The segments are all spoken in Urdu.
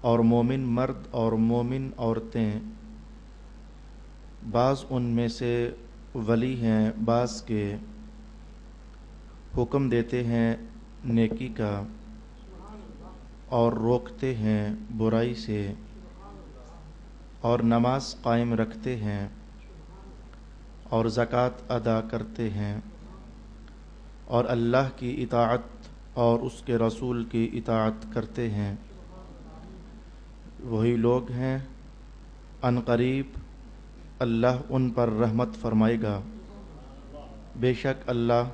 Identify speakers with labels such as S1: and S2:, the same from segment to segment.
S1: اور مومن مرد اور مومن عورتیں بعض ان میں سے ولی ہیں، بعض کے حکم دیتے ہیں نیکی کا اور روکتے ہیں برائی سے، اور نماز قائم رکھتے ہیں اور زکوٰۃ ادا کرتے ہیں اور اللہ کی اطاعت اور اس کے رسول کی اطاعت کرتے ہیں، وہی لوگ ہیں ان قریب اللہ ان پر رحمت فرمائے گا، بے شک اللہ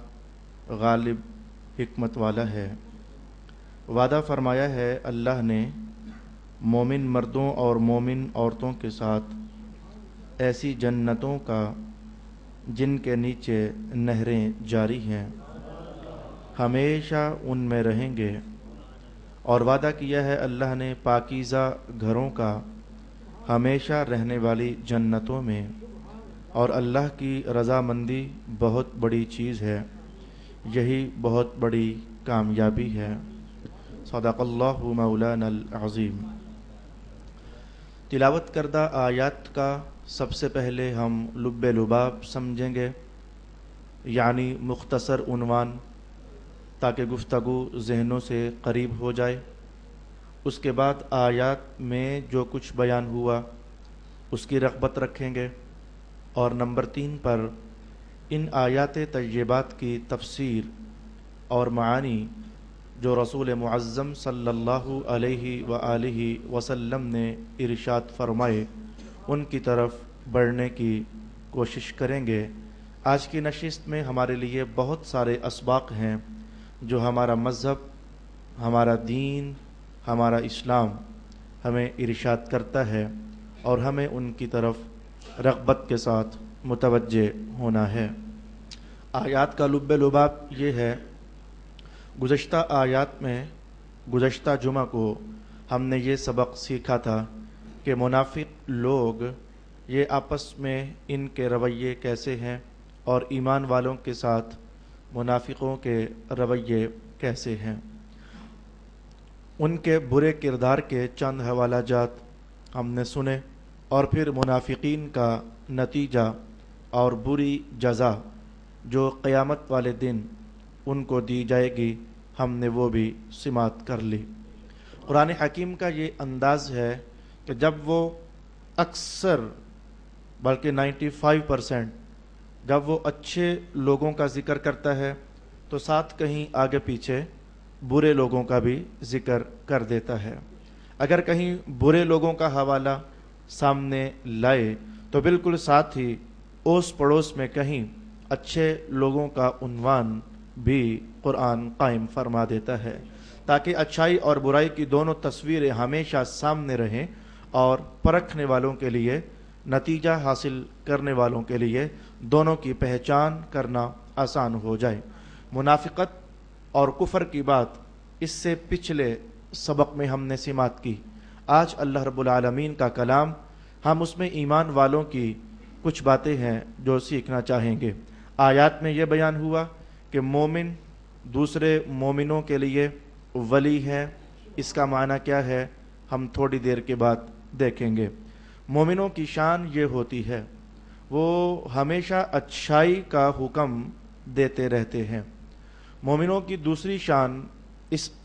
S1: غالب حکمت والا ہے۔ وعدہ فرمایا ہے اللہ نے مومن مردوں اور مومن عورتوں کے ساتھ ایسی جنتوں کا جن کے نیچے نہریں جاری ہیں، ہمیشہ ان میں رہیں گے، اور وعدہ کیا ہے اللہ نے پاکیزہ گھروں کا ہمیشہ رہنے والی جنتوں میں، اور اللہ کی رضامندی بہت بڑی چیز ہے، یہی بہت بڑی کامیابی ہے۔ صدق اللہ مولانا العظیم۔ تلاوت کردہ آیات کا سب سے پہلے ہم لب لباب سمجھیں گے، یعنی مختصر عنوان، تاکہ گفتگو ذہنوں سے قریب ہو جائے۔ اس کے بعد آیات میں جو کچھ بیان ہوا اس کی رغبت رکھیں گے، اور نمبر 3 پر ان آیات طیبات کی تفسیر اور معانی جو رسول معظم صلی اللہ علیہ وآلہ وسلم نے ارشاد فرمائے ان کی طرف بڑھنے کی کوشش کریں گے۔ آج کی نشست میں ہمارے لیے بہت سارے اسباق ہیں جو ہمارا مذہب، ہمارا دین، ہمارا اسلام ہمیں ارشاد کرتا ہے، اور ہمیں ان کی طرف رغبت کے ساتھ متوجہ ہونا ہے۔ آیات کا لب لباب یہ ہے، گزشتہ آیات میں گزشتہ جمعہ کو ہم نے یہ سبق سیکھا تھا کہ منافق لوگ یہ آپس میں ان کے رویے کیسے ہیں، اور ایمان والوں کے ساتھ منافقوں کے رویے کیسے ہیں۔ ان کے برے کردار کے چند حوالہ جات ہم نے سنے، اور پھر منافقین کا نتیجہ اور بری جزا جو قیامت والے دن ان کو دی جائے گی ہم نے وہ بھی سماعت کر لی۔ قرآن حکیم کا یہ انداز ہے کہ جب وہ اکثر بلکہ 95% جب وہ اچھے لوگوں کا ذکر کرتا ہے تو ساتھ کہیں آگے پیچھے برے لوگوں کا بھی ذکر کر دیتا ہے۔ اگر کہیں برے لوگوں کا حوالہ سامنے لائے تو بالکل ساتھ ہی اوس پڑوس میں کہیں اچھے لوگوں کا عنوان بھی قرآن قائم فرما دیتا ہے، تاکہ اچھائی اور برائی کی دونوں تصویریں ہمیشہ سامنے رہیں، اور پرکھنے والوں کے لیے، نتیجہ حاصل کرنے والوں کے لیے دونوں کی پہچان کرنا آسان ہو جائے۔ منافقت اور کفر کی بات اس سے پچھلے سبق میں ہم نے سماعت کی۔ آج اللہ رب العالمین کا کلام، ہم اس میں ایمان والوں کی کچھ باتیں ہیں جو سیکھنا چاہیں گے۔ آیات میں یہ بیان ہوا کہ مومن دوسرے مومنوں کے لیے ولی ہے۔ اس کا معنی کیا ہے ہم تھوڑی دیر کے بعد دیکھیں گے۔ مومنوں کی شان یہ ہوتی ہے وہ ہمیشہ اچھائی کا حکم دیتے رہتے ہیں۔ مومنوں کی دوسری شان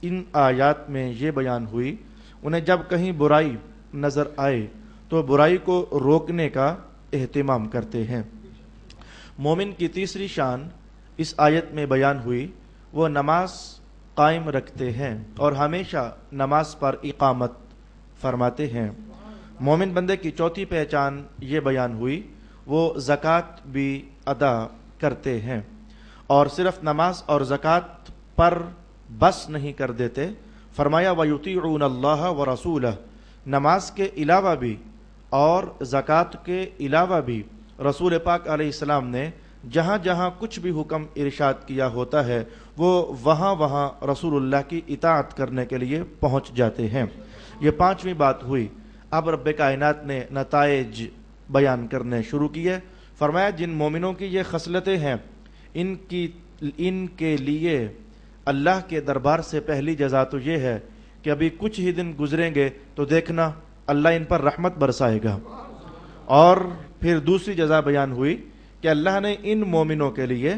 S1: ان آیات میں یہ بیان ہوئی، انہیں جب کہیں برائی نظر آئے تو برائی کو روکنے کا اہتمام کرتے ہیں۔ مومن کی تیسری شان اس آیت میں بیان ہوئی، وہ نماز قائم رکھتے ہیں اور ہمیشہ نماز پر اقامت فرماتے ہیں۔ مومن بندے کی چوتھی پہچان یہ بیان ہوئی، وہ زکوٰۃ بھی ادا کرتے ہیں، اور صرف نماز اور زکوٰۃ پر بس نہیں کر دیتے، فرمایا وَيُطِيعُونَ اللَّهَ وَرَسُولَهُ، نماز کے علاوہ بھی اور زکوٰۃ کے علاوہ بھی رسول پاک علیہ السلام نے جہاں جہاں کچھ بھی حکم ارشاد کیا ہوتا ہے وہ وہاں وہاں رسول اللہ کی اطاعت کرنے کے لیے پہنچ جاتے ہیں۔ یہ 5ویں بات ہوئی۔ اب رب کائنات نے نتائج بیان کرنے شروع کیے۔ فرمایا جن مومنوں کی یہ خصلتیں ہیں ان کے لیے اللہ کے دربار سے پہلی جزا تو یہ ہے کہ ابھی کچھ ہی دن گزریں گے تو دیکھنا اللہ ان پر رحمت برسائے گا۔ اور پھر دوسری جزا بیان ہوئی کہ اللہ نے ان مومنوں کے لیے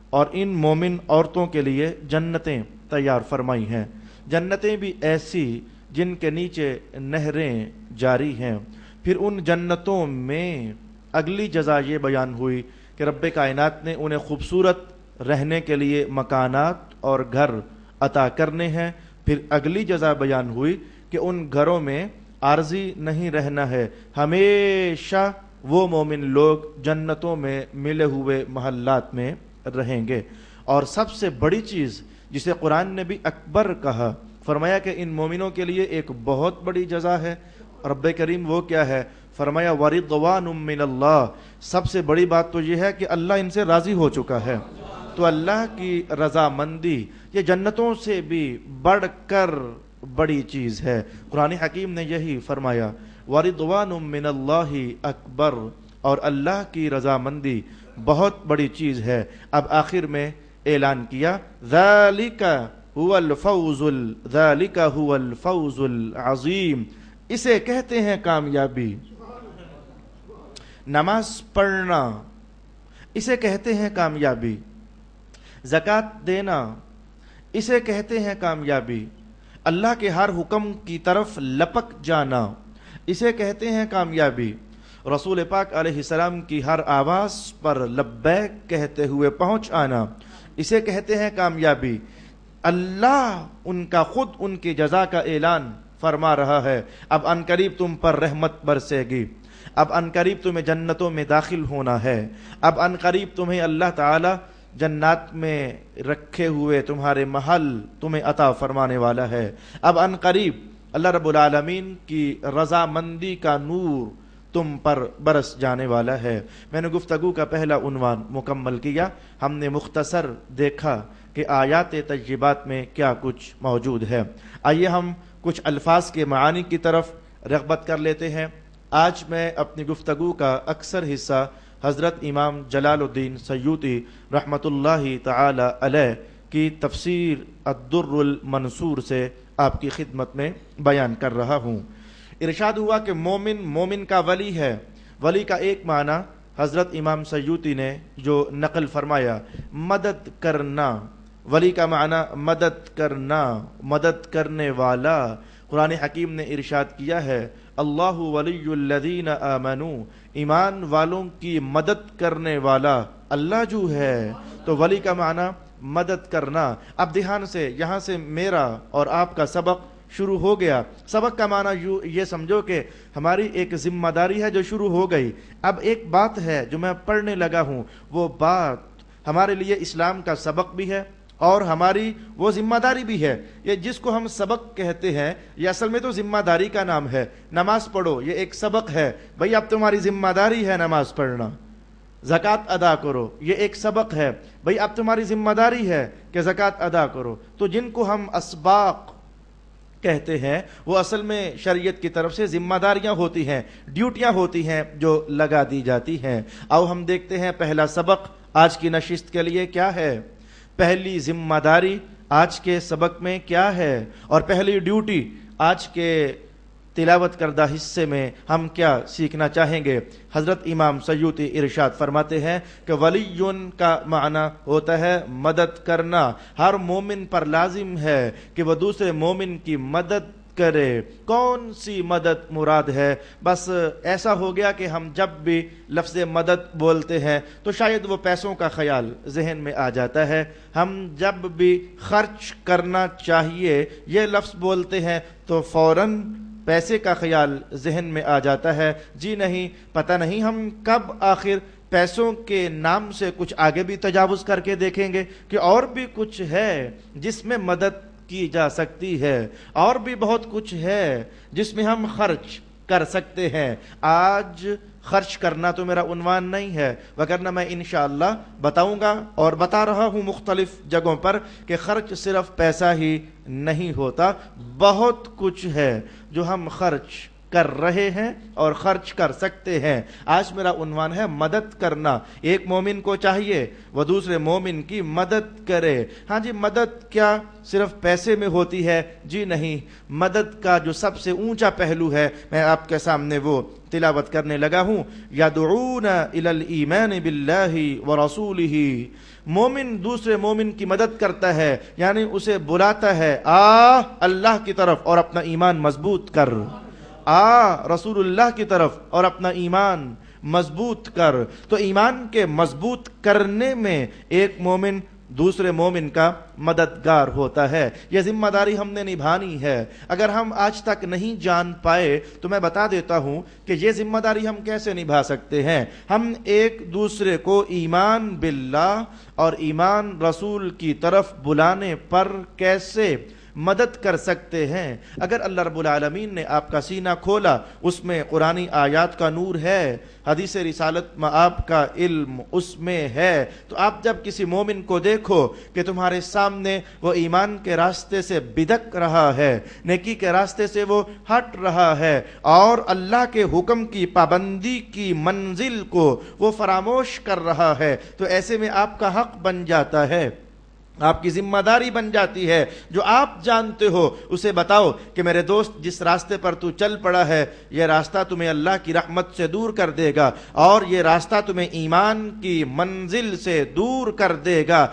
S1: اور ان مومن عورتوں کے لیے جنتیں تیار فرمائی ہیں، جنتیں بھی ایسی جن کے نیچے نہریں جاری ہیں۔ پھر ان جنتوں میں اگلی جزا یہ بیان ہوئی کہ رب کائنات نے انہیں خوبصورت رہنے کے لیے مکانات اور گھر عطا کرنے ہیں۔ پھر اگلی جزا بیان ہوئی کہ ان گھروں میں عارضی نہیں رہنا ہے، ہمیشہ وہ مومن لوگ جنتوں میں ملے ہوئے محلات میں رہیں گے۔ اور سب سے بڑی چیز جسے قرآن نے بھی اکبر کہا، فرمایا کہ ان مومنوں کے لیے ایک بہت بڑی جزا ہے۔ رب کریم وہ کیا ہے؟ فرمایا وَرِضْوَانٌ مِّنَ اللَّهِ، سب سے بڑی بات تو یہ ہے کہ اللہ ان سے راضی ہو چکا ہے۔ تو اللہ کی رضامندی یہ جنتوں سے بھی بڑھ کر بڑی چیز ہے۔ قرآن حکیم نے یہی فرمایا وَرِضْوَانٌ مِّنَ اللَّهِ اکبر، اور اللہ کی رضامندی بہت بڑی چیز ہے۔ اب آخر میں اعلان کیا ذَلِكَ هُوَ الْفَوْزُ الْعَظِيمُ، اسے کہتے ہیں کامیابی۔ نماز پڑھنا اسے کہتے ہیں کامیابی، زکوٰۃ دینا اسے کہتے ہیں کامیابی، اللہ کے ہر حکم کی طرف لپک جانا اسے کہتے ہیں کامیابی، رسول پاک علیہ السلام کی ہر آواز پر لبیک کہتے ہوئے پہنچ آنا اسے کہتے ہیں کامیابی۔ اللہ ان کا خود ان کی جزا کا اعلان فرما رہا ہے، اب عنقریب تم پر رحمت برسے گی، اب عنقریب تمہیں جنتوں میں داخل ہونا ہے، اب عنقریب تمہیں اللہ تعالی جنات میں رکھے ہوئے تمہارے محل تمہیں عطا فرمانے والا ہے، اب عنقریب اللہ رب العالمین کی رضامندی کا نور تم پر برس جانے والا ہے۔ میں نے گفتگو کا پہلا عنوان مکمل کیا، ہم نے مختصر دیکھا کہ آیات طیبات میں کیا کچھ موجود ہے۔ آئیے ہم کچھ الفاظ کے معانی کی طرف رغبت کر لیتے ہیں۔ آج میں اپنی گفتگو کا اکثر حصہ حضرت امام جلال الدین سیوطی رحمۃ اللہ تعالی علیہ کی تفسیر الدر المنصور سے آپ کی خدمت میں بیان کر رہا ہوں۔ ارشاد ہوا کہ مومن کا ولی ہے۔ ولی کا ایک معنی حضرت امام سیوطی نے جو نقل فرمایا مدد کرنا، ولی کا معنی مدد کرنا، مدد کرنے والا۔ قرآن حکیم نے ارشاد کیا ہے اللہ ولی الذین آمنوا، ایمان والوں کی مدد کرنے والا اللہ جو ہے۔ تو ولی کا معنی مدد کرنا۔ اب دھیان سے یہاں سے میرا اور آپ کا سبق شروع ہو گیا۔ سبق کا معنی یہ سمجھو کہ ہماری ایک ذمہ داری ہے جو شروع ہو گئی۔ اب ایک بات ہے جو میں پڑھنے لگا ہوں، وہ بات ہمارے لیے اسلام کا سبق بھی ہے اور ہماری وہ ذمہ داری بھی ہے۔ یہ جس کو ہم سبق کہتے ہیں یہ اصل میں تو ذمہ داری کا نام ہے۔ نماز پڑھو یہ ایک سبق ہے، بھئی اب تمہاری ذمہ داری ہے نماز پڑھنا۔ زکوٰۃ ادا کرو یہ ایک سبق ہے، بھئی اب تمہاری ذمہ داری ہے کہ زکوٰۃ ادا کرو۔ تو جن کو ہم اسباق کہتے ہیں وہ اصل میں شریعت کی طرف سے ذمہ داریاں ہوتی ہیں، ڈیوٹیاں ہوتی ہیں جو لگا دی جاتی ہیں۔ آؤ ہم دیکھتے ہیں پہلا سبق آج کی نشست کے لیے کیا ہے، پہلی ذمہ داری آج کے سبق میں کیا ہے، اور پہلی ڈیوٹی آج کے تلاوت کردہ حصے میں ہم کیا سیکھنا چاہیں گے۔ حضرت امام سیوطی ارشاد فرماتے ہیں کہ ولیٌ کا معنی ہوتا ہے مدد کرنا۔ ہر مومن پر لازم ہے کہ وہ دوسرے مومن کی مدد کرے۔ کون سی مدد مراد ہے؟ بس ایسا ہو گیا کہ ہم جب بھی لفظ مدد بولتے ہیں تو شاید وہ پیسوں کا خیال ذہن میں آ جاتا ہے۔ ہم جب بھی خرچ کرنا چاہیے یہ لفظ بولتے ہیں تو فوراً پیسے کا خیال ذہن میں آ جاتا ہے۔ جی نہیں، پتہ نہیں ہم کب آخر پیسوں کے نام سے کچھ آگے بھی تجاوز کر کے دیکھیں گے کہ اور بھی کچھ ہے جس میں مدد کی جا سکتی ہے، اور بھی بہت کچھ ہے جس میں ہم خرچ کر سکتے ہیں۔ آج خرچ کرنا تو میرا عنوان نہیں ہے، وگرنہ میں انشاءاللہ بتاؤں گا اور بتا رہا ہوں مختلف جگہوں پر کہ خرچ صرف پیسہ ہی نہیں ہوتا، بہت کچھ ہے جو ہم خرچ کر رہے ہیں اور خرچ کر سکتے ہیں۔ آج میرا عنوان ہے مدد کرنا۔ ایک مومن کو چاہیے وہ دوسرے مومن کی مدد کرے۔ ہاں جی، مدد کیا صرف پیسے میں ہوتی ہے؟ جی نہیں، مدد کا جو سب سے اونچا پہلو ہے میں آپ کے سامنے وہ تلاوت کرنے لگا ہوں۔ یدعون الی الایمان باللہ ورسولہ، مومن دوسرے مومن کی مدد کرتا ہے، یعنی اسے بلاتا ہے آ اللہ کی طرف اور اپنا ایمان مضبوط کر، آ رسول اللہ کی طرف اور اپنا ایمان مضبوط کر۔ تو ایمان کے مضبوط کرنے میں ایک مومن دوسرے مومن کا مددگار ہوتا ہے۔ یہ ذمہ داری ہم نے نبھانی ہے۔ اگر ہم آج تک نہیں جان پائے تو میں بتا دیتا ہوں کہ یہ ذمہ داری ہم کیسے نبھا سکتے ہیں۔ ہم ایک دوسرے کو ایمان باللہ اور ایمان رسول کی طرف بلانے پر کیسے مدد کر سکتے ہیں؟ اگر اللہ رب العالمین نے آپ کا سینہ کھولا، اس میں قرآنی آیات کا نور ہے، حدیث رسالت میں آپ کا علم اس میں ہے، تو آپ جب کسی مومن کو دیکھو کہ تمہارے سامنے وہ ایمان کے راستے سے بدک رہا ہے، نیکی کے راستے سے وہ ہٹ رہا ہے اور اللہ کے حکم کی پابندی کی منزل کو وہ فراموش کر رہا ہے، تو ایسے میں آپ کا حق بن جاتا ہے، آپ کی ذمہ داری بن جاتی ہے، جو آپ جانتے ہو اسے بتاؤ کہ میرے دوست جس راستے پر تو چل پڑا ہے یہ راستہ تمہیں اللہ کی رحمت سے دور کر دے گا اور یہ راستہ تمہیں ایمان کی منزل سے دور کر دے گا۔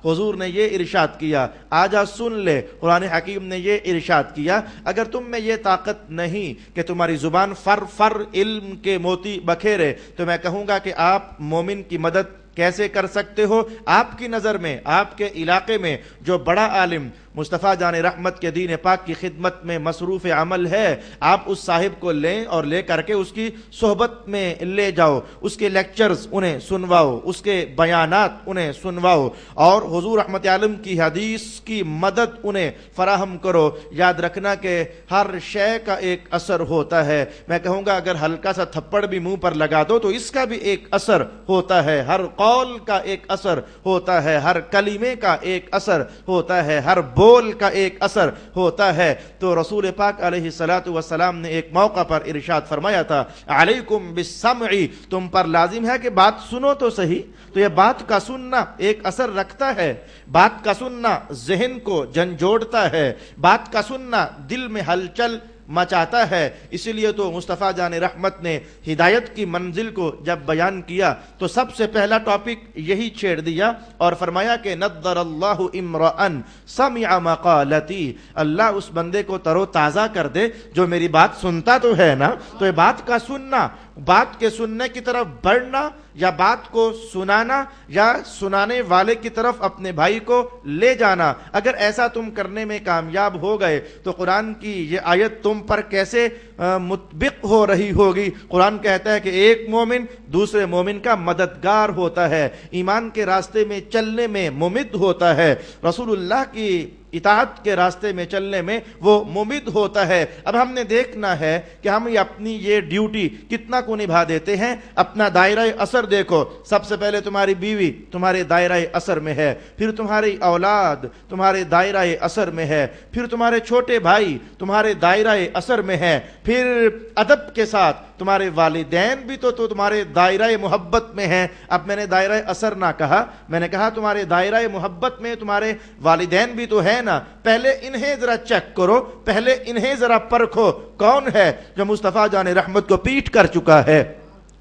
S1: حضور نے یہ ارشاد کیا، آجا سن لے، قرآن حکیم نے یہ ارشاد کیا، اگر تم میں یہ طاقت نہیں کہ تمہاری زبان فر علم کے موتی بکھیرے تو میں کہوں گا کہ آپ مومن کی مدد کیسے کر سکتے ہو؟ آپ کی نظر میں، آپ کے علاقے میں جو بڑا عالم مصطفیٰ جان رحمت کے دین پاک کی خدمت میں مصروف عمل ہے، آپ اس صاحب کو لیں اور لے کر کے اس کی صحبت میں لے جاؤ، اس کے لیکچرز انہیں سنواؤ، اس کے بیانات انہیں سنواؤ اور حضور رحمت عالم کی حدیث کی مدد انہیں فراہم کرو۔ یاد رکھنا کہ ہر شے کا ایک اثر ہوتا ہے، میں کہوں گا اگر ہلکا سا تھپڑ بھی منہ پر لگا دو تو اس کا بھی ایک اثر ہوتا ہے، ہر قول کا ایک اثر ہوتا ہے، ہر کلمے کا ایک اثر ہوتا ہے، ہر بول کا ایک اثر ہوتا ہے۔ تو رسول پاک علیہ الصلوۃ والسلام نے ایک موقع پر ارشاد فرمایا تھا، علیکم بالسمع، تم پر لازم ہے کہ بات سنو تو صحیح۔ تو یہ بات کا سننا ایک اثر رکھتا ہے، بات کا سننا ذہن کو جھنجھوڑتا ہے، بات کا سننا دل میں ہلچل مچاتا ہے۔ اسی لیے تو مصطفیٰ جان رحمت نے ہدایت کی منزل کو جب بیان کیا تو سب سے پہلا ٹاپک یہی چھیڑ دیا اور فرمایا کہ نضر اللہ امرأ سمع مقالتی، اللہ اس بندے کو تر و تازہ کر دے جو میری بات سنتا تو ہے نا۔ تو یہ بات کا سننا، بات کے سننے کی طرف بڑھنا یا بات کو سنانا یا سنانے والے کی طرف اپنے بھائی کو لے جانا، اگر ایسا تم کرنے میں کامیاب ہو گئے تو قرآن کی یہ آیت تم پر کیسے مطبق ہو رہی ہوگی۔ قرآن کہتا ہے کہ ایک مومن دوسرے مومن کا مددگار ہوتا ہے، ایمان کے راستے میں چلنے میں ممد ہوتا ہے، رسول اللہ کی اطاعت کے راستے میں چلنے میں وہ ممد ہوتا ہے۔ اب ہم نے دیکھنا ہے کہ ہم اپنی یہ ڈیوٹی کتنا کو نبھا دیتے ہیں۔ اپنا دائرہ اثر دیکھو، سب سے پہلے تمہاری بیوی تمہارے دائرہ اثر میں ہے، پھر تمہاری اولاد تمہارے دائرہ اثر میں ہے، پھر تمہارے چھوٹے بھائی تمہارے دائرہ اثر میں ہے، پھر ادب کے ساتھ تمہارے والدین بھی تو تمہارے دائرہ محبت میں ہیں۔ اب میں نے دائرہ اثر نہ کہا، میں نے کہا تمہارے دائرہ محبت میں تمہارے والدین بھی تو ہے نا۔ پہلے انہیں ذرا چیک کرو، پہلے انہیں ذرا پرکھو، کون ہے جو مصطفیٰ جان رحمت کو پیٹ کر چکا ہے،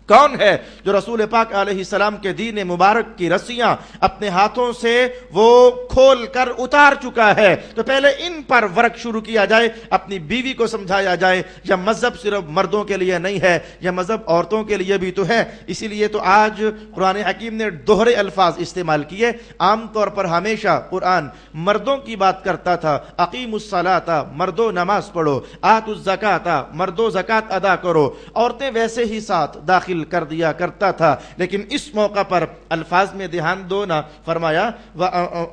S1: کون ہے جو رسول پاک علیہ السلام کے دین مبارک کی رسیاں اپنے ہاتھوں سے وہ کھول کر اتار چکا ہے۔ تو پہلے ان پر ورک شروع کیا جائے، اپنی بیوی کو سمجھایا جائے۔ یہ مذہب صرف مردوں کے لیے نہیں ہے، یہ مذہب عورتوں کے لیے بھی تو ہے۔ اسی لیے تو آج قرآن حکیم نے دوہرے الفاظ استعمال کیے۔ عام طور پر ہمیشہ قرآن مردوں کی بات کرتا تھا، اقیموا الصلاۃ، مردوں نماز پڑھو، آتوا الزکاۃ، مردوں زکوٰۃ ادا کرو، عورتیں ویسے ہی ساتھ داخل قبول کر دیا کرتا تھا، لیکن اس موقع پر الفاظ میں دھیان دو نا، فرمایا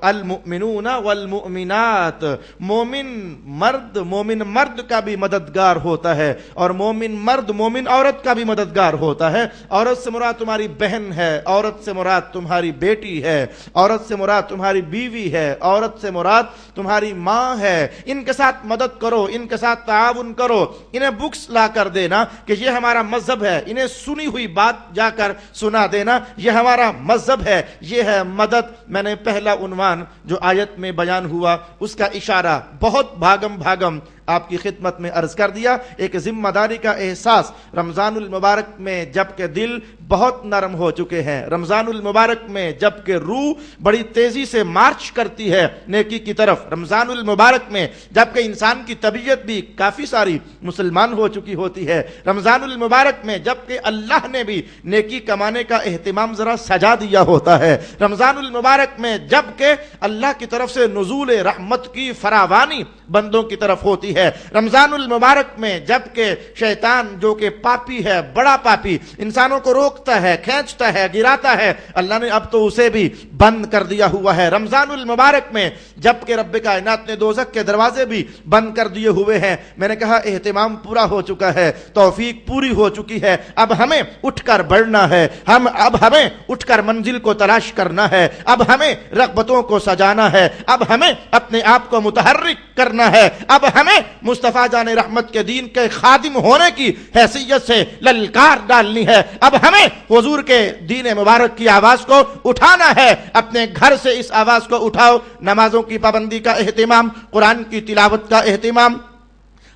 S1: المؤمنون والمؤمنات، مومن مرد کا بھی مددگار ہوتا ہے اور مومن مرد مومن عورت کا بھی مددگار ہوتا ہے۔ عورت سے مراد تمہاری بہن ہے، عورت سے مراد تمہاری بیٹی ہے، عورت سے مراد تمہاری بیوی ہے، عورت سے مراد تمہاری ماں ہے۔ ان کے ساتھ مدد کرو، ان کے ساتھ تعاون کرو، انہیں بکس لا کر دینا کہ یہ ہمارا مذہب ہے، انہیں سنی ہوئی بات جا کر سنا دینا یہ ہمارا مذہب ہے، یہ ہے مدد۔ میں نے پہلا عنوان جو آیت میں بیان ہوا اس کا اشارہ بہت بھاگم آپ کی خدمت میں عرض کر دیا۔ ایک ذمہ داری کا احساس رمضان المبارک میں جبکہ دل بہت نرم ہو چکے ہیں، رمضان المبارک میں جبکہ روح بڑی تیزی سے مارچ کرتی ہے نیکی کی طرف، رمضان المبارک میں جبکہ انسان کی طبیعت بھی کافی ساری مسلمان ہو چکی ہوتی ہے، رمضان المبارک میں جبکہ اللہ نے بھی نیکی کمانے کا اہتمام ذرا سجا دیا ہوتا ہے، رمضان المبارک میں جبکہ اللہ کی طرف سے نزول رحمت کی فراوانی بندوں کی طرف ہوتی ہے، رمضان المبارک میں جبکہ شیطان جو کہ پاپی ہے، بڑا پاپی، انسانوں کو روکتا ہے، کھینچتا ہے، گراتا ہے، اللہ نے اب تو اسے بھی بند کر دیا ہوا ہے، رمضان المبارک میں جبکہ رب کائنات نے دوزخ کے دروازے بھی بند کر دیے ہوئے ہیں۔ میں نے کہا اہتمام پورا ہو چکا ہے، توفیق پوری ہو چکی ہے، اب ہمیں اٹھ کر بڑھنا ہے، اب ہمیں اٹھ کر منزل کو تلاش کرنا ہے، اب ہمیں رغبتوں کو سجانا ہے، اب ہمیں اپنے آپ کو متحرک کرنا ہے، اب ہمیں مصطفیٰ جان رحمت کے دین کے خادم ہونے کی حیثیت سے للکار ڈالنی ہے، اب ہمیں حضور کے دین مبارک کی آواز کو اٹھانا ہے۔ اپنے گھر سے اس آواز کو اٹھاؤ، نمازوں کی پابندی کا اہتمام، قرآن کی تلاوت کا اہتمام،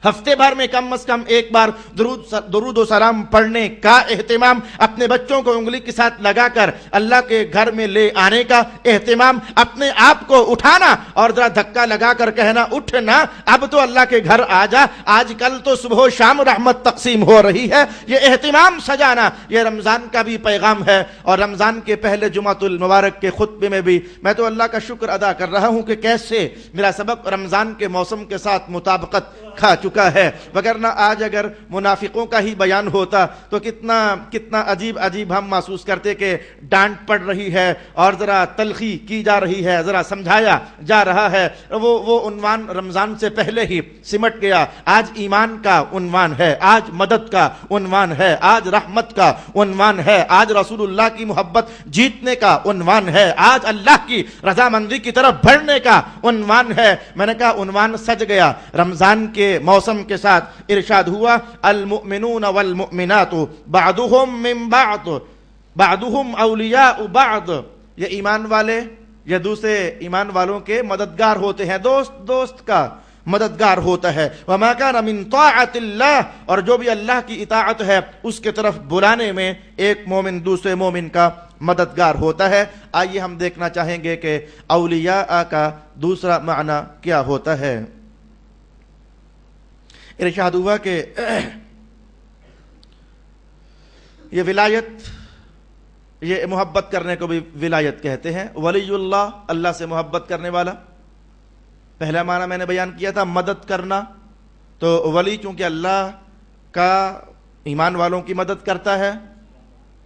S1: ہفتے بھر میں کم از کم ایک بار درود و سلام پڑھنے کا اہتمام، اپنے بچوں کو انگلی کے ساتھ لگا کر اللہ کے گھر میں لے آنے کا اہتمام، اپنے آپ کو اٹھانا اور ذرا دھکا لگا کر کہنا اٹھنا اب تو اللہ کے گھر آ جا، آج کل تو صبح و شام رحمت تقسیم ہو رہی ہے، یہ اہتمام سجانا یہ رمضان کا بھی پیغام ہے۔ اور رمضان کے پہلے جمعۃ المبارک کے خطبے میں بھی میں تو اللہ کا شکر ادا کر رہا ہوں کہ کیسے میرا سبق رمضان کے موسم کے ساتھ مطابقت کھا چکا ہے، وگرنہ آج اگر منافقوں کا ہی بیان ہوتا تو کتنا عجیب ہم محسوس کرتے کہ ڈانٹ پڑ رہی ہے اور ذرا تلخی کی جا رہی ہے، ذرا سمجھایا جا رہا ہے۔ وہ عنوان رمضان سے پہلے ہی سمٹ گیا۔ آج ایمان کا عنوان ہے، آج مدد کا عنوان ہے، آج رحمت کا عنوان ہے، آج رسول اللہ کی محبت جیتنے کا عنوان ہے، آج اللہ کی رضامندی کی طرف بڑھنے کا عنوان ہے۔ میں نے کہا عنوان سج گیا۔ رمضان کے موسم کے ساتھ ارشاد ہوا المؤمنون والمؤمنات بعضهم من بعض بعضهم اولیاء بعض، یہ ایمان والے یا دوسرے ایمان والوں کے مددگار ہوتے ہیں، دوست کا مددگار ہوتا ہے۔ وما كان من طاعت اللہ، اور جو بھی اللہ کی اطاعت ہے اس کے طرف بلانے میں ایک مومن دوسرے مومن کا مددگار ہوتا ہے۔ آئیے ہم دیکھنا چاہیں گے کہ اولیاء کا دوسرا معنی کیا ہوتا ہے۔ ارشاد ہوا کہ یہ ولایت، یہ محبت کرنے کو بھی ولایت کہتے ہیں۔ ولی اللہ، اللہ سے محبت کرنے والا، پہلا معنی میں نے بیان کیا تھا مدد کرنا، تو ولی چونکہ اللہ کا ایمان والوں کی مدد کرتا ہے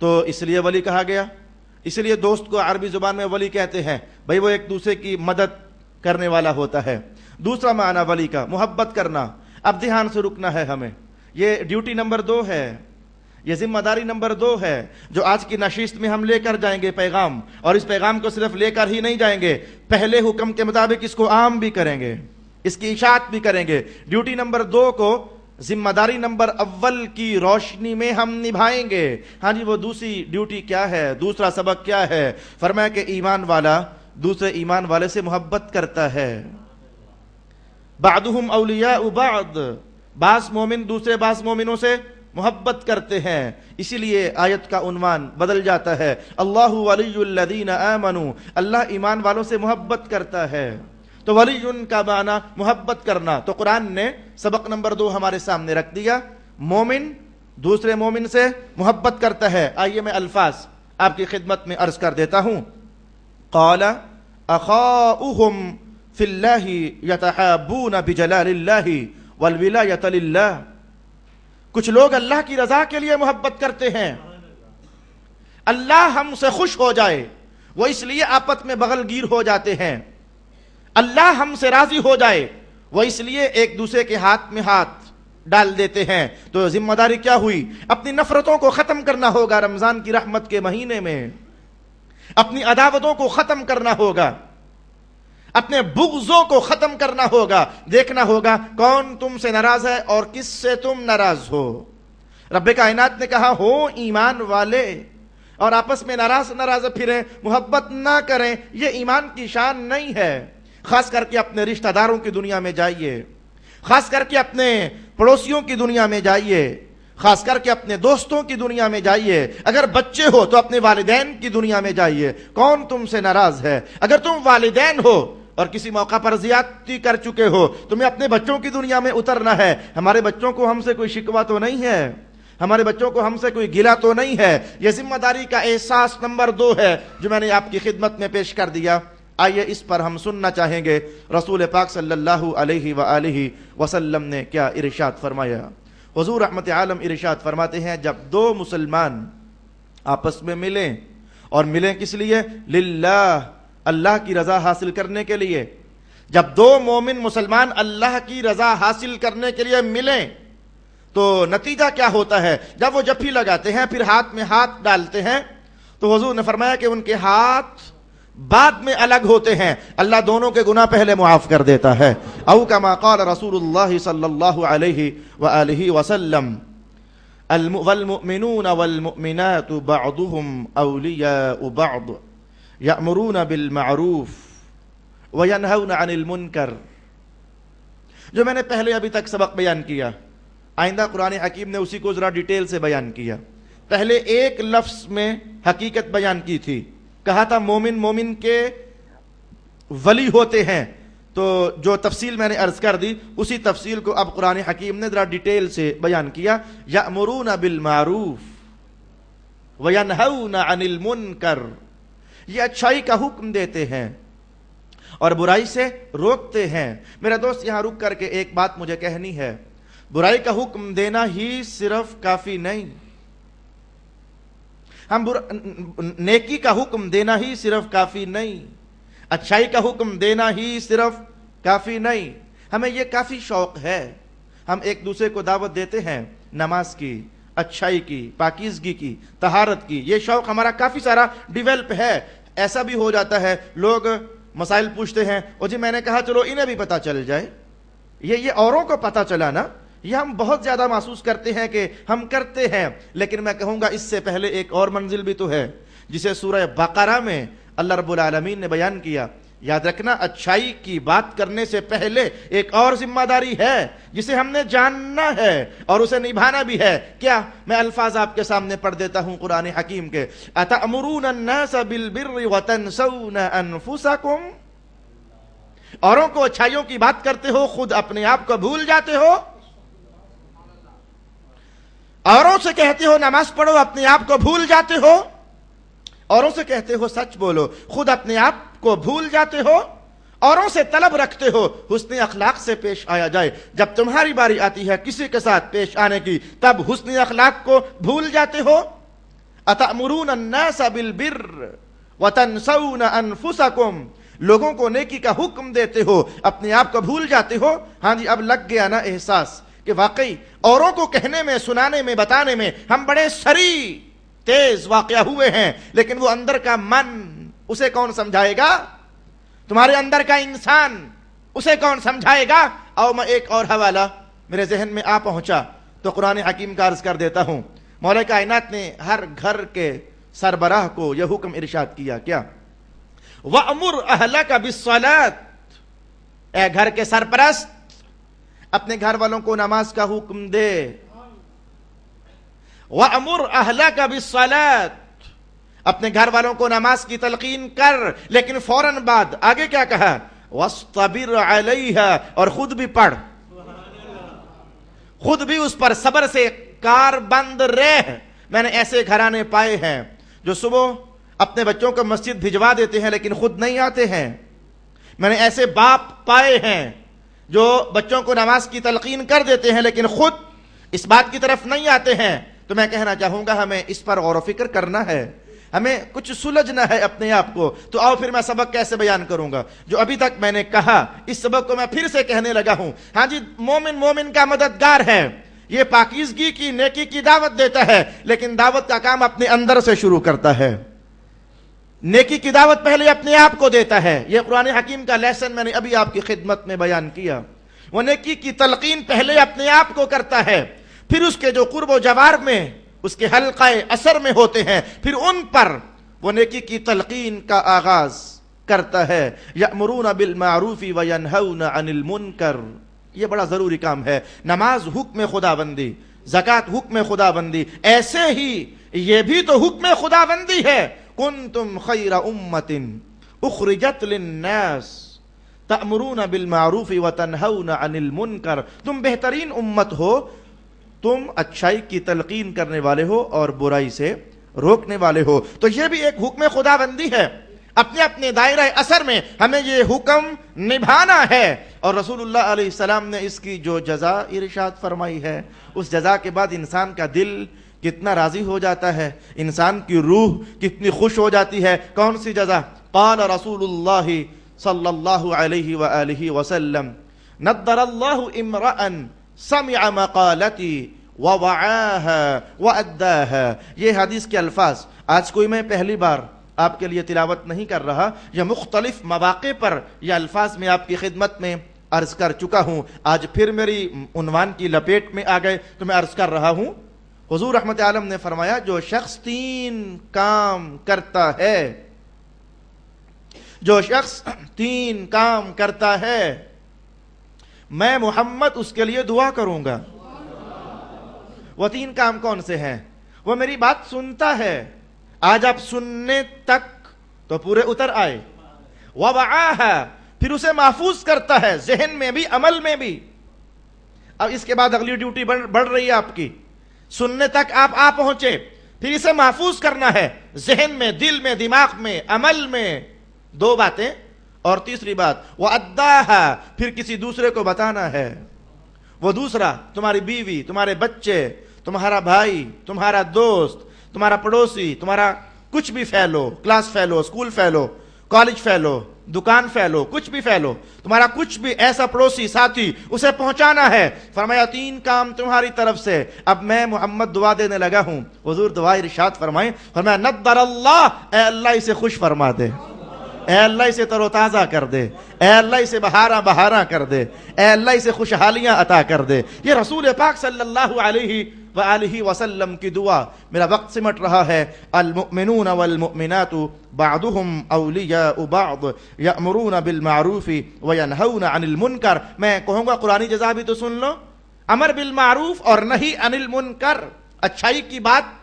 S1: تو اس لیے ولی کہا گیا۔ اس لیے دوست کو عربی زبان میں ولی کہتے ہیں، بھئی وہ ایک دوسرے کی مدد کرنے والا ہوتا ہے۔ دوسرا معنی ولی کا محبت کرنا۔ اب دھیان سے رکنا ہے ہمیں، یہ ڈیوٹی نمبر 2 ہے، یہ ذمہ داری نمبر 2 ہے جو آج کی نشست میں ہم لے کر جائیں گے پیغام، اور اس پیغام کو صرف لے کر ہی نہیں جائیں گے، پہلے حکم کے مطابق اس کو عام بھی کریں گے، اس کی اشاعت بھی کریں گے۔ ڈیوٹی نمبر 2 کو ذمہ داری نمبر 1 کی روشنی میں ہم نبھائیں گے۔ ہاں جی، وہ دوسری ڈیوٹی کیا ہے، دوسرا سبق کیا ہے؟ فرمایا کہ ایمان والا دوسرے ایمان والے سے محبت کرتا ہے۔ بعضهم اولیاء بعض، بعض مومن دوسرے بعض مومنوں سے محبت کرتے ہیں، اسی لیے آیت کا عنوان بدل جاتا ہے اللہ ولی الذین آمنوا، اللہ ایمان والوں سے محبت کرتا ہے۔ تو ولی کا معنی محبت کرنا، تو قرآن نے سبق نمبر 2 ہمارے سامنے رکھ دیا، مومن دوسرے مومن سے محبت کرتا ہے۔ آئیے میں الفاظ آپ کی خدمت میں عرض کر دیتا ہوں۔ قال اخاؤہم فی اللہ یتحابون بجلال اللہ والولایۃ للہ، کچھ لوگ اللہ کی رضا کے لیے محبت کرتے ہیں، اللہ ہم سے خوش ہو جائے، وہ اس لیے آپس میں بغل گیر ہو جاتے ہیں۔ اللہ ہم سے راضی ہو جائے، وہ اس لیے ایک دوسرے کے ہاتھ میں ہاتھ ڈال دیتے ہیں۔ تو ذمہ داری کیا ہوئی؟ اپنی نفرتوں کو ختم کرنا ہوگا رمضان کی رحمت کے مہینے میں، اپنی عداوتوں کو ختم کرنا ہوگا، اپنے بغضوں کو ختم کرنا ہوگا، دیکھنا ہوگا کون تم سے ناراض ہے اور کس سے تم ناراض ہو۔ رب کائنات نے کہا ہو ایمان والے اور آپس میں ناراض پھریں، محبت نہ کریں، یہ ایمان کی شان نہیں ہے۔ خاص کر کے اپنے رشتہ داروں کی دنیا میں جائیے، خاص کر کے اپنے پڑوسیوں کی دنیا میں جائیے، خاص کر کے اپنے دوستوں کی دنیا میں جائیے۔ اگر بچے ہو تو اپنے والدین کی دنیا میں جائیے، کون تم سے ناراض ہے؟ اگر تم والدین ہو اور کسی موقع پر زیادتی کر چکے ہو، تمہیں اپنے بچوں کی دنیا میں اترنا ہے۔ ہمارے بچوں کو ہم سے کوئی شکوہ تو نہیں ہے، ہمارے بچوں کو ہم سے کوئی گلہ تو نہیں ہے۔ یہ ذمہ داری کا احساس نمبر 2 ہے جو میں نے آپ کی خدمت میں پیش کر دیا۔ آئیے اس پر ہم سننا چاہیں گے رسول پاک صلی اللہ علیہ وآلہ وسلم نے کیا ارشاد فرمایا۔ حضور رحمت عالم ارشاد فرماتے ہیں جب 2 مسلمان آپس میں ملیں، اور ملیں کس لیے؟ للہ، اللہ کی رضا حاصل کرنے کے لیے۔ جب 2 مومن مسلمان اللہ کی رضا حاصل کرنے کے لیے ملیں تو نتیجہ کیا ہوتا ہے؟ جب وہ جفی لگاتے ہیں، پھر ہاتھ میں ہاتھ ڈالتے ہیں، تو حضور نے فرمایا کہ ان کے ہاتھ بعد میں الگ ہوتے ہیں، اللہ دونوں کے گناہ پہلے معاف کر دیتا ہے۔ او کما قال رسول اللہ صلی اللہ علیہ وآلہ وسلم والمؤمنون والمؤمنات بعضهم اولیاء بعض یأمرون بالمعروف وینہون عن المنکر۔ جو میں نے پہلے ابھی تک سبق بیان کیا، آئندہ قرآن حکیم نے اسی کو ذرا ڈیٹیل سے بیان کیا۔ پہلے ایک لفظ میں حقیقت بیان کی تھی، کہا تھا مومن کے ولی ہوتے ہیں، تو جو تفصیل میں نے عرض کر دی اسی تفصیل کو اب قرآن حکیم نے ذرا ڈیٹیل سے بیان کیا۔ یأمرون بالمعروف وینہون عن المنکر، یہ اچھائی کا حکم دیتے ہیں اور برائی سے روکتے ہیں۔ میرا دوست یہاں رک کر کے ایک بات مجھے کہنی ہے، برائی کا حکم دینا ہی صرف کافی نہیں، نیکی کا حکم دینا ہی صرف کافی نہیں، اچھائی کا حکم دینا ہی صرف کافی نہیں، ہمیں یہ کافی شوق ہے، ہم ایک دوسرے کو دعوت دیتے ہیں نماز کی، اچھائی کی، پاکیزگی کی، طہارت کی، یہ شوق ہمارا کافی سارا ڈیولپ ہے۔ ایسا بھی ہو جاتا ہے لوگ مسائل پوچھتے ہیں، اور جی میں نے کہا چلو انہیں بھی پتا چل جائے، یہ اوروں کو پتا چلا نا، یہ ہم بہت زیادہ محسوس کرتے ہیں کہ ہم کرتے ہیں، لیکن میں کہوں گا اس سے پہلے ایک اور منزل بھی تو ہے جسے سورہ بقرہ میں اللہ رب العالمین نے بیان کیا۔ یاد رکھنا، اچھائی کی بات کرنے سے پہلے ایک اور ذمہ داری ہے جسے ہم نے جاننا ہے اور اسے نبھانا بھی ہے۔ کیا؟ میں الفاظ آپ کے سامنے پڑھ دیتا ہوں قرآن حکیم کے۔ اَتَأْمُرُونَ النَّاسَ بِالْبِرِّ وَتَنْسَوْنَ أَنفُسَكُمْ، اوروں کو اچھائیوں کی بات کرتے ہو، خود اپنے آپ کو بھول جاتے ہو۔ اوروں سے کہتے ہو نماز پڑھو، اپنے آپ کو بھول جاتے ہو۔ اوروں سے کہتے ہو سچ بولو، خود اپنے آپ کو بھول جاتے ہو۔ اوروں سے طلب رکھتے ہو حسن اخلاق سے پیش آیا جائے، جب تمہاری باری آتی ہے کسی کے ساتھ پیش آنے کی تب حسن اخلاق کو بھول جاتے ہو۔ اَتَأْمُرُونَ النَّاسَ بِالْبِرِّ وَتَنْسَوْنَ أَنفُسَكُمْ، لوگوں کو نیکی کا حکم دیتے ہو، اپنے آپ کو بھول جاتے ہو۔ ہاں جی، اب لگ گیا نا احساس کہ واقعی اوروں کو کہنے میں، سنانے میں، بتانے میں ہم بڑے سری تیز واقعہ ہوئے ہیں، لیکن وہ اندر کا من اسے کون سمجھائے گا؟ تمہارے اندر کا انسان اسے کون سمجھائے گا؟ اور میں ایک اور حوالہ میرے ذہن میں آ پہنچا تو قرآن حکیم کا عرض کر دیتا ہوں۔ مولا کائنات نے ہر گھر کے سربراہ کو یہ حکم ارشاد کیا، کیا؟ وَأْمُرْ أَهْلَكَ بِالصَّلَاةِ، اے گھر کے سرپرست اپنے گھر والوں کو نماز کا حکم دے۔ وَأْمُرْ أَهْلَكَ بِالصَّلَاةِ، اپنے گھر والوں کو نماز کی تلقین کر، لیکن فوراً بعد آگے کیا کہا؟ وَاصْطَبِرْ عَلَيْهَا، اور خود بھی پڑھ، خود بھی اس پر صبر سے کار بند رہ۔ میں نے ایسے گھرانے پائے ہیں جو صبح اپنے بچوں کو مسجد بھجوا دیتے ہیں لیکن خود نہیں آتے ہیں۔ میں نے ایسے باپ پائے ہیں جو بچوں کو نماز کی تلقین کر دیتے ہیں لیکن خود اس بات کی طرف نہیں آتے ہیں۔ تو میں کہنا چاہوں گا ہمیں اس پر غور و فکر کرنا ہے۔ ہمیں کچھ سلجھنا ہے اپنے آپ کو، تو آؤ پھر میں سبق کیسے بیان کروں گا جو ابھی تک میں نے کہا، اس سبق کو میں پھر سے کہنے لگا ہوں۔ ہاں جی، مومن کا مددگار ہے، یہ پاکیزگی کی نیکی کی دعوت دیتا ہے، لیکن دعوت کا کام اپنے اندر سے شروع کرتا ہے۔ نیکی کی دعوت پہلے اپنے آپ کو دیتا ہے۔ یہ قرآن حکیم کا لیسن میں نے ابھی آپ کی خدمت میں بیان کیا۔ وہ نیکی کی تلقین پہلے اپنے آپ کو کرتا ہے، پھر اس کے جو قرب و جوار میں اس کے حلقہ اثر میں ہوتے ہیں، پھر ان پر وہ نیکی کی تلقین کا آغاز کرتا ہے۔ یأمرون بالمعروف وینہون عن المنکر، یہ بڑا ضروری کام ہے۔ نماز حکم خداوندی، زکوٰۃ حکم خداوندی، ایسے ہی یہ بھی تو حکم خداوندی ہے۔ کنتم خیر امۃ اخرجت للناس تأمرون بالمعروف وتنہون عن المنکر، تم بہترین امت ہو، تم اچھائی کی تلقین کرنے والے ہو اور برائی سے روکنے والے ہو۔ تو یہ بھی ایک حکم خداوندی ہے، اپنے اپنے دائرہ اثر میں ہمیں یہ حکم نبھانا ہے۔ اور رسول اللہ علیہ السلام نے اس کی جو جزا ارشاد فرمائی ہے، اس جزا کے بعد انسان کا دل کتنا راضی ہو جاتا ہے، انسان کی روح کتنی خوش ہو جاتی ہے۔ کون سی جزا؟ قال رسول اللہ صلی اللہ علیہ وآلہ وسلم نضر اللہ امرأ سمع مقالتی ووعاها وأداها۔ یہ حدیث کے الفاظ آج کوئی میں پہلی بار آپ کے لیے تلاوت نہیں کر رہا، یہ مختلف مواقع پر یہ الفاظ میں آپ کی خدمت میں عرض کر چکا ہوں، آج پھر میری عنوان کی لپیٹ میں آ گئے تو میں عرض کر رہا ہوں۔ حضور رحمت عالم نے فرمایا جو شخص 3 کام کرتا ہے، جو شخص 3 کام کرتا ہے، میں محمد اس کے لیے دعا کروں گا۔ وہ 3 کام کون سے ہیں؟ وہ میری بات سنتا ہے، آج آپ سننے تک تو پورے اتر آئے، وَوَعَاهَا، پھر اسے محفوظ کرتا ہے، ذہن میں بھی عمل میں بھی۔ اب اس کے بعد اگلی ڈیوٹی بڑھ رہی ہے آپ کی، سننے تک آپ آ پہنچے، پھر اسے محفوظ کرنا ہے، ذہن میں، دل میں، دماغ میں، عمل میں، 2 باتیں۔ اور تیسری بات وَأَدَّاهَا، پھر کسی دوسرے کو بتانا ہے۔ وہ دوسرا تمہاری بیوی، تمہارے بچے، تمہارا بھائی، تمہارا دوست، تمہارا پڑوسی، تمہارا کچھ بھی fellow, class fellow, school fellow, college fellow, دکان فیلو، کچھ بھی فیلو، تمہارا کچھ بھی ایسا پڑوسی ساتھی، اسے پہنچانا ہے۔ فرمایا 3 کام تمہاری طرف سے۔ اب میں محمد دعا دینے لگا ہوں، حضور دعا ارشاد فرمائیں، فرمایا نضر اللہ، اے اللہ اسے خوش فرما دے، اے اللہ اسے تر و تازہ کر دے، اے اللہ اسے بہاراں کر دے، اے اللہ اسے خوشحالیاں عطا کر دے۔ یہ رسول پاک صلی اللہ علیہ وآلہ وسلم کی دعا۔ میرا وقت سمٹ رہا ہے۔ المؤمنون والمؤمنات بعضهم اولیاء بعض یأمرون بالمعروف وینہون عن المنکر۔ میں کہوں گا قرآنی جزا بھی تو سن لو، امر بالمعروف اور نہی عن المنکر، اچھائی کی بات۔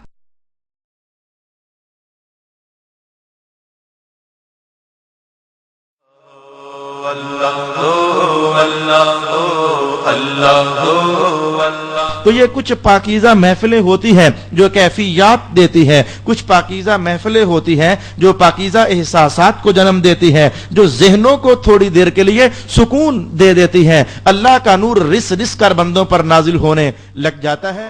S1: تو یہ کچھ پاکیزہ محفلیں ہوتی ہیں جو کیفیات دیتی ہیں، کچھ پاکیزہ محفلیں ہوتی ہیں جو پاکیزہ احساسات کو جنم دیتی ہیں، جو ذہنوں کو تھوڑی دیر کے لیے سکون دے دیتی ہیں۔ اللہ کا نور رس رس کر بندوں پر نازل ہونے لگ جاتا ہے۔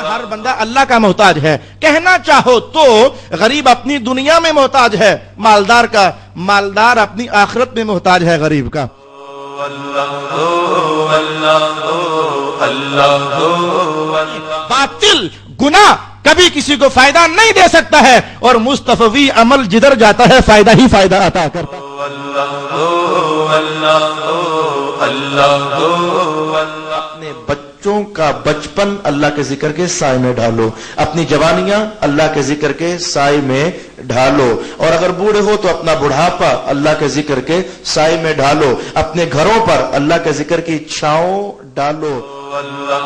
S1: ہر بندہ اللہ کا محتاج ہے، کہنا چاہو تو غریب اپنی دنیا میں محتاج ہے، مالدار اپنی آخرت میں محتاج ہے غریب کا۔ باطل گناہ کبھی کسی کو فائدہ نہیں دے سکتا ہے، اور مستفوی عمل جدھر جاتا ہے فائدہ ہی فائدہ عطا کرتا ہے۔ اپنے بچوں کا بچپن اللہ کے ذکر کے سائے میں ڈھالو، اپنی جوانیاں اللہ کے ذکر کے سائے میں ڈھالو، اور اگر بوڑھے ہو تو اپنا بڑھاپا اللہ کے ذکر کے سائے میں ڈھالو، اپنے گھروں پر اللہ کے ذکر کی چھاؤں ڈالو۔ اللہ